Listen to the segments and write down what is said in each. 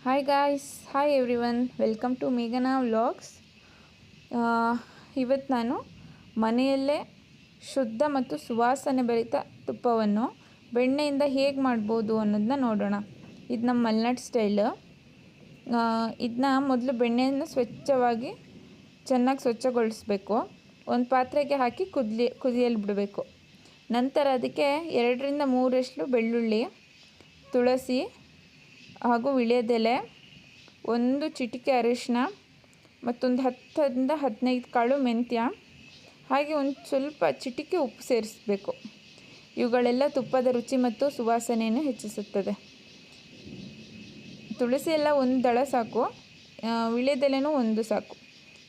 Hi guys, hi everyone, welcome to ಮೇಘನಾ vlogs. ಇವತ್ತು ನಾನು ಮನೆಯಲ್ಲೇ ಶುದ್ಧ ಮತ್ತು ಸುವಾಸನೆ ಭರಿತ ತುಪ್ಪವನ್ನು ಬೆಣ್ಣೆಯಿಂದ ಹೇಗೆ ಮಾಡ್ಬೋದು ಅನ್ನೋದನ್ನ ನೋಡೋಣ. ಇದು ನಮ್ಮ ಮಲೆನಾಡು ಸ್ಟೈಲು. ಇದನ್ನ ಮೊದಲು ಬೆಣ್ಣೆಯನ್ನು ಚೆನ್ನಾಗಿ ಸ್ವಚ್ಛಗೊಳಿಸಬೇಕು. ಒಂದು ಪಾತ್ರೆಗೆ ಹಾಕಿ ಕುದಿಯಲು ಬಿಡಬೇಕು. ನಂತರ ಅದಕ್ಕೆ 2ರಿಂದ 3 ಬೆಳ್ಳುಳ್ಳಿ, ತುಳಸಿ ಹಾಗೂ ವಿಳ್ಯದೆಲೆ, 1 ಚಿಟಿಕೆ ಅರಿಶಿನ, ಮತ್ತೊಂದು 10ರಿಂದ 15 ಕಾಳು ಮೆಂತ್ಯ, ಹಾಗೆ ಒಂದು ಸ್ವಲ್ಪ ಚಿಟಿಕೆ ಉಪ್ಪು ಸೇರಿಸಬೇಕು. ಇವುಗಳೆಲ್ಲ ತುಪ್ಪದ ರುಚಿ ಮತ್ತು ಸುವಾಸನೆಯನ್ನು ಹೆಚ್ಚಿಸುತ್ತದೆ. ತುಳಸಿ ಎಲ್ಲ 1 ದಳ ಸಾಕು, ವಿಳ್ಯದೆಲೆನೂ 1 ಸಾಕು.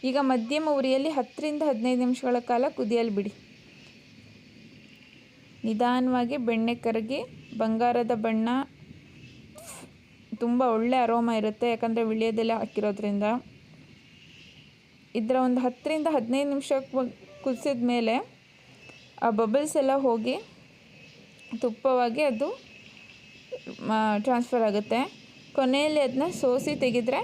ಈಗ ಮಧ್ಯಮ ಉರಿಯಲ್ಲಿ 10ರಿಂದ 15 ನಿಮಿಷಗಳ ಕಾಲ ಕುದಿಯಲು ಬಿಡಿ. ನಿಧಾನವಾಗಿ ಬೆಣ್ಣೆ ಕರಗಿ ಬಂಗಾರದ ಬಣ್ಣ, ತುಂಬ ಒಳ್ಳೆ ಅರೋಮ ಇರುತ್ತೆ, ಯಾಕಂದರೆ ವಿಳ್ಯದೆಲೆ ಹಾಕಿರೋದ್ರಿಂದ. ಇದರ ಒಂದು 10ರಿಂದ 15 ನಿಮಿಷ ಕುದಿಸಿದ ಮೇಲೆ ಆ ಬಬಲ್ಸ್ ಎಲ್ಲ ಹೋಗಿ ತುಪ್ಪವಾಗಿ ಅದು ಟ್ರಾನ್ಸ್ಫರ್ ಆಗುತ್ತೆ. ಕೊನೆಯಲ್ಲಿ ಅದನ್ನ ಸೋಸಿ ತೆಗೆದರೆ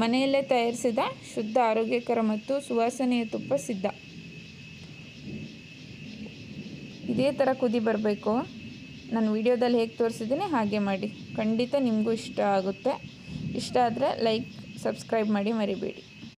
ಮನೆಯಲ್ಲೇ ತಯಾರಿಸಿದ ಶುದ್ಧ, ಆರೋಗ್ಯಕರ ಮತ್ತು ಸುವಾಸನೆಯ ತುಪ್ಪ ಸಿದ್ಧ. ಇದೇ ಥರ ಕುದಿ ಬರಬೇಕು. ನಾನು ವಿಡಿಯೋದಲ್ಲಿ ಹೇಗೆ ತೋರಿಸಿದ್ದೀನಿ ಹಾಗೆ ಮಾಡಿ. ಖಂಡಿತ ನಿಮಗೂ ಇಷ್ಟ ಆಗುತ್ತೆ. ಇಷ್ಟ ಆದರೆ ಲೈಕ್, ಸಬ್ಸ್ಕ್ರೈಬ್ ಮಾಡಿ ಮರಿಬೇಡಿ.